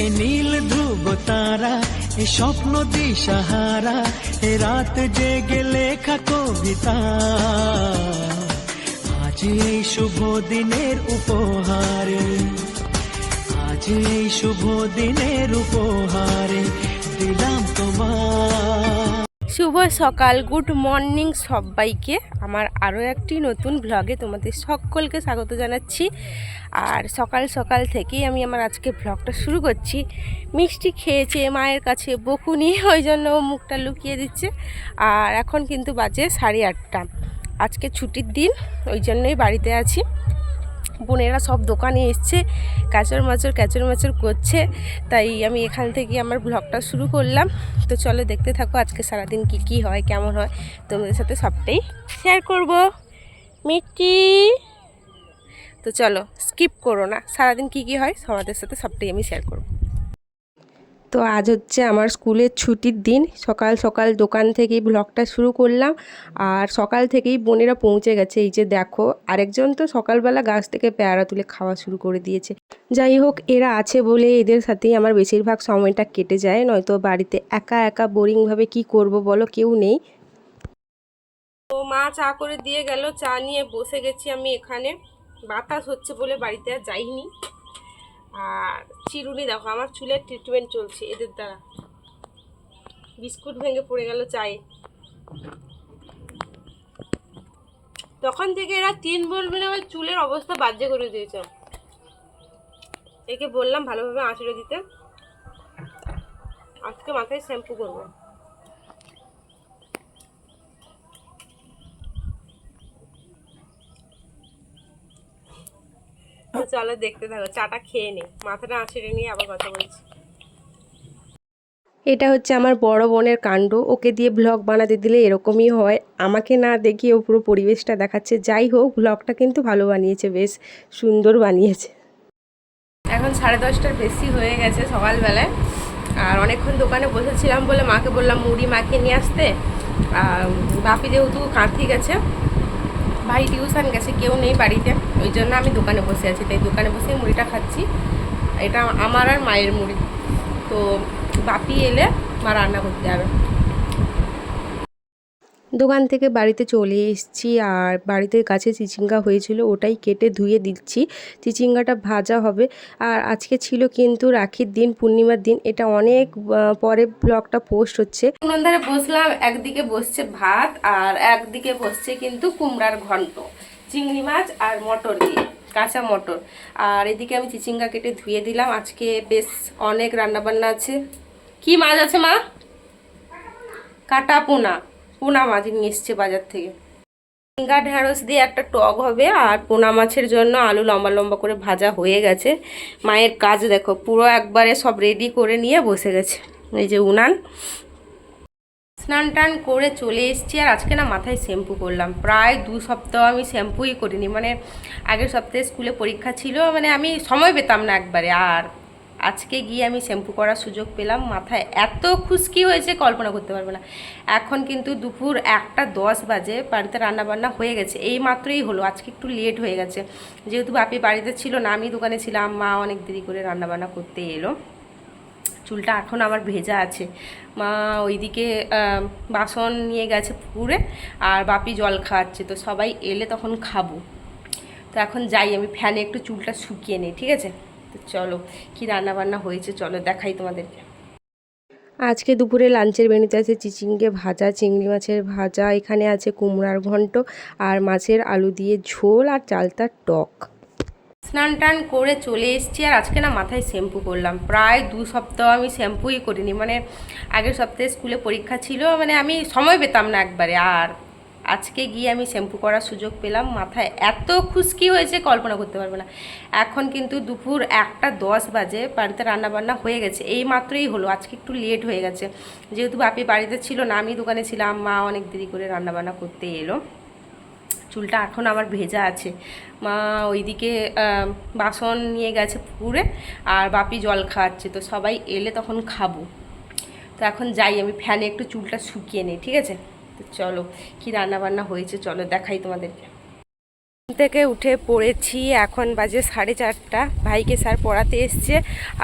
এ নীল ধ্রুব তারা, এ স্বপ্ন দিশাহারা, এ রাত জেগে লেখা কবিতা, আজ এই শুভ দিনের উপহারে, আজ এই শুভ দিনের উপহারে দিলাম তোমার। শুভ সকাল, গুড মর্নিং সবাইকে। আমার আরও একটি নতুন ব্লগে তোমাদের সকলকে স্বাগত জানাচ্ছি। আর সকাল সকাল থেকেই আমি আমার আজকে ব্লগটা শুরু করছি। মিষ্টি খেয়েছে মায়ের কাছে বকুনি, ওই জন্য ও মুখটা লুকিয়ে দিচ্ছে। আর এখন কিন্তু বাজে 8:30। আজকে ছুটির দিন, ওই জন্যই বাড়িতে আছি। বোনেরা সব দোকানে এসছে, ক্যাচর মাচর করছে, তাই আমি এখান থেকে আমার ব্লগটা শুরু করলাম। তো চলো দেখতে থাকো আজকে সারাদিন কি হয়, কেমন হয়, তোমাদের সাথে সবটাই শেয়ার করব। মিষ্টি, তো চলো স্কিপ করো না, সারাদিন কি হয় সবার সাথে সবটাই আমি শেয়ার করব। তো আজ হচ্ছে আমার স্কুলের ছুটির দিন। সকাল সকাল দোকান থেকেই ব্লগটা শুরু করলাম। আর সকাল থেকেই বোনেরা পৌঁছে গেছে, এই যে দেখো। আরেকজন তো সকালবেলা গাছ থেকে পেয়ারা তুলে খাওয়া শুরু করে দিয়েছে। যাই হোক, এরা আছে বলে এদের সাথেই আমার বেশিরভাগ সময়টা কেটে যায়, নয়তো বাড়িতে একা একা বোরিংভাবে কি করব বলো, কেউ নেই। তো মা চা করে দিয়ে গেল, চা নিয়ে বসে গেছি আমি এখানে। বাতাস হচ্ছে বলে বাড়িতে আর যাইনি। আর চিরুনি দেখো, আমার চুলের ট্রিটমেন্ট চলছে এদের দ্বারা। বিস্কুট ভেঙে পড়ে গেল চায়ে। তখন থেকে এরা 3 বোন মিলে আমার চুলের অবস্থা বাজে করে দিয়েছে। একে বললাম ভালোভাবে আঁচড়ে দিতে, আজকে মাথায় শ্যাম্পু করবো। তো চলো দেখতে থাকো, চাটা খেয়ে নে, মাথাটা আঁচড়ে নিয়ে আবার কথা বলছি। এটা হচ্ছে আমার বড় বোনের কাণ্ড। ওকে দিয়ে ব্লগ বানাতে দিলে এরকমই হয়, আমাকে না দেখিয়ে ও পুরো পরিবেশটা দেখাচ্ছে। যাই হোক, ব্লগটা কিন্তু ভালো বানিয়েছে, বেশ সুন্দর বানিয়েছে। এখন 10:30টার বেশি হয়ে গেছে সকালবেলায়। আর অনেকক্ষণ দোকানে বসেছিলাম বলে মাকে বললাম মুড়ি মাখিয়ে নিয়ে আসতে। আর বাপি যেহেতু কাঁথি গেছে, ভাই টিউশন গেছে, কেউ নেই বাড়িতে, ওই জন্য আমি দোকানে বসে আছি। তাই দোকানে বসে মুড়িটা খাচ্ছি। এটা আমার আর মায়ের মুড়ি। তো বাপি এলে মা রান্না করতে যাবে। দোকান থেকে বাড়িতে চলে এসেছি। আর বাড়িতে গাছে চিচিঙ্গা হয়েছিল, ওটাই কেটে ধুয়ে দিচ্ছি। চিচিঙ্গাটা ভাজা হবে। আর আজকে ছিল কিন্তু রাখির দিন, পূর্ণিমার দিন। এটা অনেক পরে ব্লগটা পোস্ট হচ্ছে। ধারে বসলাম, একদিকে বসছে ভাত আর একদিকে বসছে কিন্তু কুমড়ার ঘন্ট, চিংড়ি মাছ আর মটর দিয়ে, কাঁচা মটর। আর এদিকে আমি চিচিঙ্গা কেটে ধুয়ে দিলাম। আজকে বেশ অনেক রান্নাবান্না আছে। কি মাছ আছে মা? কাটা পোনা মাছ নিয়ে এসছে বাজার থেকে। ঝিঙ্গা ঢেঁড়স দিয়ে একটা টক হবে। আর পোনা মাছের জন্য আলু লম্বা লম্বা করে ভাজা হয়ে গেছে। মায়ের কাজ দেখো, পুরো একবারে সব রেডি করে নিয়ে বসে গেছে। এই যে উনান। স্নান টান করে চলে এসেছি। আর আজকে না মাথায় শ্যাম্পু করলাম। প্রায় 2 সপ্তাহ আমি শ্যাম্পুই করিনি। মানে আগের সপ্তাহে স্কুলে পরীক্ষা ছিল, মানে আমি সময় পেতাম না একবারে। আর আজকে গিয়ে আমি শ্যাম্পু করার সুযোগ পেলাম। মাথায় এত খুশকি হয়েছে কল্পনা করতে পারবে না। এখন কিন্তু দুপুর 1:10 বাজে। বাড়িতে রান্নাবান্না হয়ে গেছে, এই মাত্রই হলো। আজকে একটু লেট হয়ে গেছে, যেহেতু বাপি বাড়িতে ছিল না, আমি দোকানে ছিলাম। মা অনেক দেরি করে রান্নাবান্না করতে এলো। চুলটা এখন আমার ভেজা আছে। মা ওইদিকে বাসন নিয়ে গেছে পুকুরে, আর বাপি জল খাওয়াচ্ছে। তো সবাই এলে তখন খাবো। তো এখন যাই, আমি ফ্যানে একটু চুলটা শুকিয়ে নিই, ঠিক আছে? তো চলো, কি রান্নাবান্না হয়েছে চলো দেখাই তোমাদেরকে। আজকে দুপুরে লাঞ্চের মেনুতে আছে চিচিঙ্গে ভাজা, চিংড়ি মাছের ভাজা, এখানে আছে কুমড়ার ঘন্ট, আর মাছের আলু দিয়ে ঝোল, আর চালতার টক। স্নান টান করে চলে এসেছি। আর আজকে না মাথায় শ্যাম্পু করলাম। প্রায় 2 সপ্তাহ আমি শ্যাম্পুই করিনি। মানে আগের সপ্তাহে স্কুলে পরীক্ষা ছিল, মানে আমি সময় পেতাম না একবারে। আর আজকে গিয়ে আমি শ্যাম্পু করার সুযোগ পেলাম। মাথায় এত খুশকি হয়েছে কল্পনা করতে পারবে না। এখন কিন্তু দুপুর 1:10 বাজে। বাড়িতে রান্নাবান্না হয়ে গেছে, এই মাত্রই হলো। আজকে একটু লেট হয়ে গেছে, যেহেতু বাপি বাড়িতে ছিল না, আমি দোকানে ছিলাম। মা অনেক দেরি করে রান্নাবান্না করতে এলো। চুলটা এখন আমার ভেজা আছে। মা ওইদিকে বাসন নিয়ে গেছে পুকুরে, আর বাপি জল খাওয়াচ্ছে। তো সবাই এলে তখন খাবো। তো এখন যাই, আমি ফ্যানে একটু চুলটা শুকিয়ে নিই, ঠিক আছে? তো চলো, কি রান্নাবান্না হয়েছে চলো দেখাই তোমাদেরকে। থেকে উঠে পড়েছি, এখন বাজে 4:30। ভাইকে স্যার পড়াতে এসছে।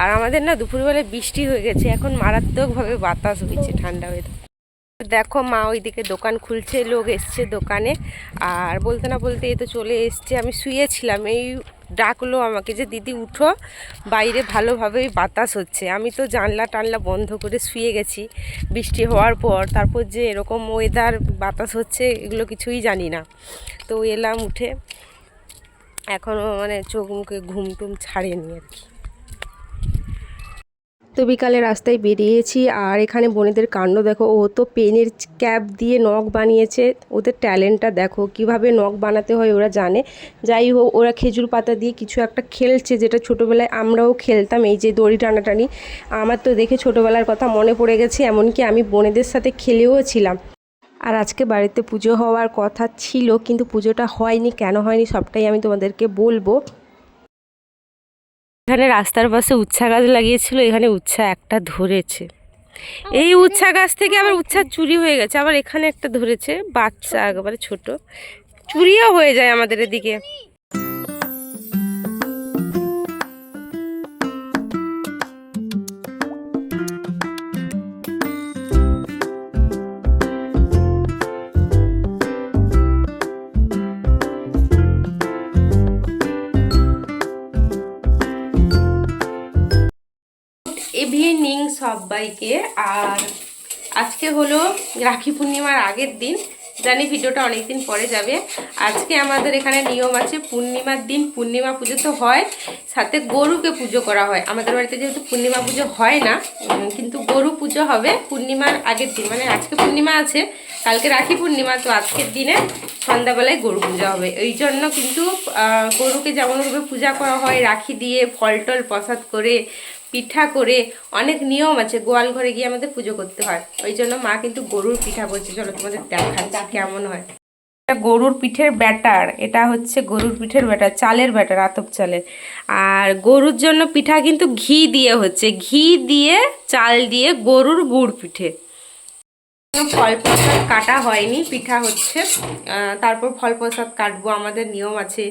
আর আমাদের না দুপুরবেলায় বৃষ্টি হয়ে গেছে, এখন মারাত্মকভাবে বাতাস হয়েছে, ঠান্ডা হয়ে। দেখো মা ওইদিকে দোকান খুলছে, লোক এসছে দোকানে। আর বলতে না বলতে এই তো চলে এসছে। আমি শুয়েছিলাম, এই ডাকলো আমাকে যে দিদি উঠো, বাইরে ভালোভাবেই বাতাস হচ্ছে। আমি তো জানলা টানলা বন্ধ করে শুয়ে গেছি বৃষ্টি হওয়ার পর। তারপর যে এরকম ওয়েদার, বাতাস হচ্ছে, এগুলো কিছুই জানি না। তো এলাম উঠে, এখনও মানে চোখ মুখে ঘুম টুম ছাড়েনি আর কি। তো বিকালে রাস্তায় বেরিয়েছি। আর এখানে বোনেদের কাণ্ড দেখো, ও তো পেনের ক্যাপ দিয়ে নখ বানিয়েছে। ওদের ট্যালেন্টটা দেখো, কিভাবে নখ বানাতে হয় ওরা জানে। যাই হোক, ওরা খেজুর পাতা দিয়ে কিছু একটা খেলছে, যেটা ছোটোবেলায় আমরাও খেলতাম, এই যে দড়ি টানাটানি। আমার তো দেখে ছোটোবেলার কথা মনে পড়ে গেছে, এমনকি আমি বোনেদের সাথে খেলেও ছিলাম। আর আজকে বাড়িতে পুজো হওয়ার কথা ছিল, কিন্তু পুজোটা হয়নি। কেন হয়নি সবটাই আমি তোমাদেরকে বলবো। এখানে রাস্তার পাশে উচ্ছা গাছ লাগিয়েছিল, এখানে উচ্ছা একটা ধরেছে। এই উচ্ছা গাছ থেকে আবার উচ্ছা চুরি হয়ে গেছে, আবার এখানে একটা ধরেছে, বাচ্চা একেবারে ছোট। চুরিও হয়ে যায় আমাদের এদিকে। ইভিনিং সবাইকে। আর আজকে হলো রাখি পূর্ণিমার আগের দিন। জানি ভিডিওটা অনেক দিন পরে যাবে। আজকে আমাদের এখানে নিয়ম আছে, পূর্ণিমার দিন পূর্ণিমা পুজো তো হয়, সাথে গরুকে পুজো করা হয়। আমাদের বাড়িতে যেহেতু পূর্ণিমা পুজো হয় না, কিন্তু গরু পুজো হবে পূর্ণিমার আগের দিন। মানে আজকে পূর্ণিমা আছে, কালকে রাখি পূর্ণিমা, তো আজকের দিনে সন্ধ্যাবেলায় গরু পূজা হবে। এই জন্য কিন্তু গরুকে যেমনভাবে পূজা করা হয়, রাখি দিয়ে ফল টল প্রসাদ করে, পিঠা করে, অনেক নিয়ম আছে। গোয়াল ঘরে গিয়ে আমাদের পুজো করতে হয়। ওই জন্য মা কিন্তু গরুর পিঠা করছে, চলো তোমাদের দেখাচ্ছি কেমন হয়। এটা গরুর পিঠের ব্যাটার, এটা হচ্ছে গরুর পিঠের ব্যাটার, চালের ব্যাটার, আতপ চালের। আর গরুর জন্য পিঠা কিন্তু ঘি দিয়ে হচ্ছে, ঘি দিয়ে চাল দিয়ে গরুর গুড় পিঠে। ফল প্রসাদ কাটা হয়নি, পিঠা হচ্ছে। তারপর ফল প্রসাদ কাটবো, আমাদের নিয়ম আছে।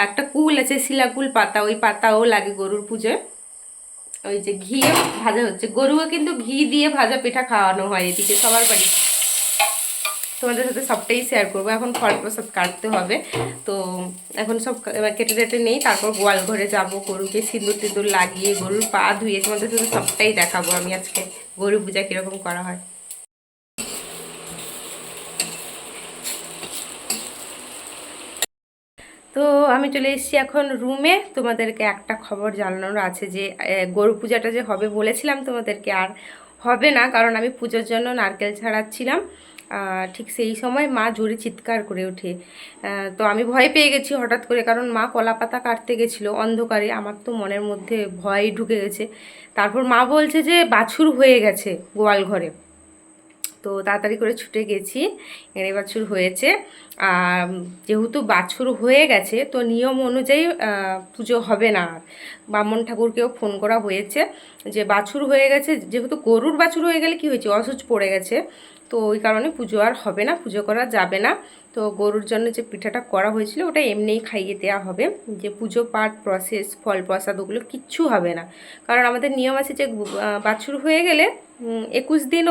একটা কুল আছে, শিলাকুল পাতা, ওই পাতাও লাগে গরুর পুজোয়। ওই যে ঘি ভাজা হচ্ছে, গরুকে কিন্তু ঘি দিয়ে ভাজা পিঠা খাওয়ানো হয় এদিকে সবার বাড়ি। তোমাদের সাথে সবটাই শেয়ার করবো। এখন ফল প্রসাদ কাটতে হবে, তো এখন সব কেটে টেটে নেই, তারপর গোয়াল ঘরে যাবো, গরুকে সিঁদুর টিঁদুর লাগিয়ে গরুর পা ধুয়ে তোমাদের সাথে সবটাই দেখাবো আমি আজকে গরু পূজা কীরকম করা হয়। তো আমি চলে এসেছি এখন রুমে। তোমাদেরকে একটা খবর জানানোর আছে, যে গরু পূজাটা যে হবে বলেছিলাম তোমাদেরকে, আর হবে না, কারণ আমি পুজোর জন্য নারকেল ছাড়াচ্ছিলাম। ঠিক সেই সময় মা জোরে চিৎকার করে ওঠে। তো আমি ভয় পেয়ে গেছি হঠাৎ করে, কারণ মা কলা পাতা কাটতে গেছিলো অন্ধকারে। আমার তো মনের মধ্যে ভয় ঢুকে গেছে। তারপর মা বলছে যে বাছুর হয়ে গেছে গোয়াল ঘরে। তো তাড়াতাড়ি করে ছুটে গেছি, এনে বাছুর হয়েছে। আর যেহেতু বাছুর হয়ে গেছে, তো নিয়ম অনুযায়ী পুজো হবে না। ব্রাহ্মণ ঠাকুরকেও ফোন করা হয়েছে যে বাছুর হয়ে গেছে, যেহেতু গরুর বাছুর হয়ে গেলে কি হয়েছে, অসুচ পড়ে গেছে, তো ওই কারণে পুজো আর হবে না, পুজো করা যাবে না। তো গরুর জন্য যে পিঠাটা করা হয়েছিল ওটা এমনিই খাইয়ে দেওয়া হবে। যে পুজো পাঠ প্রসেস ফল প্রসাদ ওগুলো কিচ্ছু হবে না, কারণ আমাদের নিয়ম আছে যে বাছুর হয়ে গেলে 21 দিন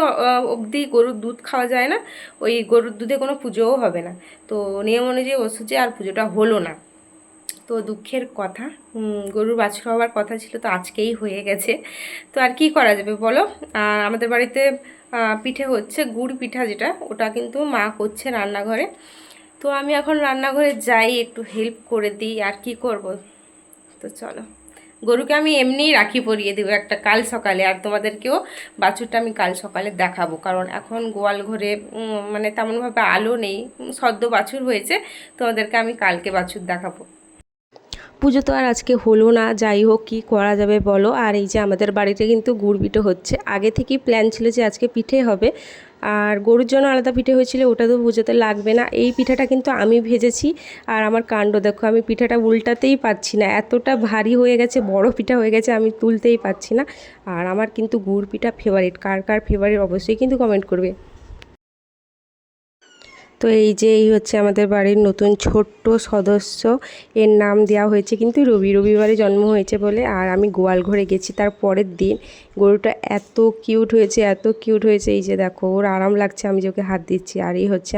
অবধি গরুর দুধ খাওয়া যায় না, ওই গরুর দুধে কোনো পুজোও হবে না। তো নিয়ম অনুযায়ী ওষুধে আর পুজোটা হলো না। তো দুঃখের কথা, গরুর বাছুর হওয়ার কথা ছিল, তো আজকেই হয়ে গেছে। তো আর কি করা যাবে বলো। আমাদের বাড়িতে পিঠে হচ্ছে, গুড় পিঠা যেটা, ওটা কিন্তু মা করছে রান্নাঘরে। তো আমি এখন রান্নাঘরে যাই, একটু হেল্প করে দিই, আর কি করব। তো চলো, গরুকে আমি এমনিই রাখি পরিয়ে দেবো একটা কাল সকালে, আর তোমাদেরকেও বাছুরটা আমি কাল সকালে দেখাবো, কারণ এখন গোয়াল ঘরে মানে তেমনভাবে আলো নেই, সদ্য বাছুর হয়েছে। তোমাদেরকে আমি কালকে বাছুর দেখাবো। পুজো তো আর আজকে হলো না, যাই হোক কী করা যাবে বলো। আর এই যে আমাদের বাড়িতে কিন্তু গুড় পিঠে হচ্ছে, আগে থেকেই প্ল্যান ছিল যে আজকে পিঠে হবে। আর গরুর জন্য আলাদা পিঠে হয়েছিল, ওটা তো পুজোতে লাগবে না। এই পিঠাটা কিন্তু আমি ভেজেছি। আর আমার কাণ্ড দেখো, আমি পিঠাটা উল্টাতেই পারছি না, এতটা ভারী হয়ে গেছে, বড় পিঠা হয়ে গেছে, আমি তুলতেই পারছি না। আর আমার কিন্তু গুড় পিঠা ফেভারিট, কার কার ফেভারিট অবশ্যই কিন্তু কমেন্ট করবে। তো এই হচ্ছে আমাদের বাড়ির নতুন ছোট্ট সদস্য, এর নাম দেওয়া হয়েছে কিন্তু রবিবারে জন্ম হয়েছে বলে। আর আমি গোয়াল ঘরে গেছি তার পরের দিন। গরুটা এত কিউট হয়েছে, এত কিউট হয়েছে, এই যে দেখো ওর আরাম লাগছে, আমি যে ওকে হাত দিচ্ছি। আর এই হচ্ছে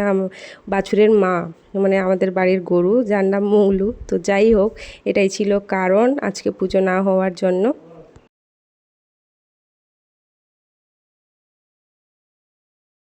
বাছুরের মা, মানে আমাদের বাড়ির গরু, যার নাম মৌলু। তো যাই হোক, এটাই ছিল কারণ আজকে পুজো না হওয়ার জন্য।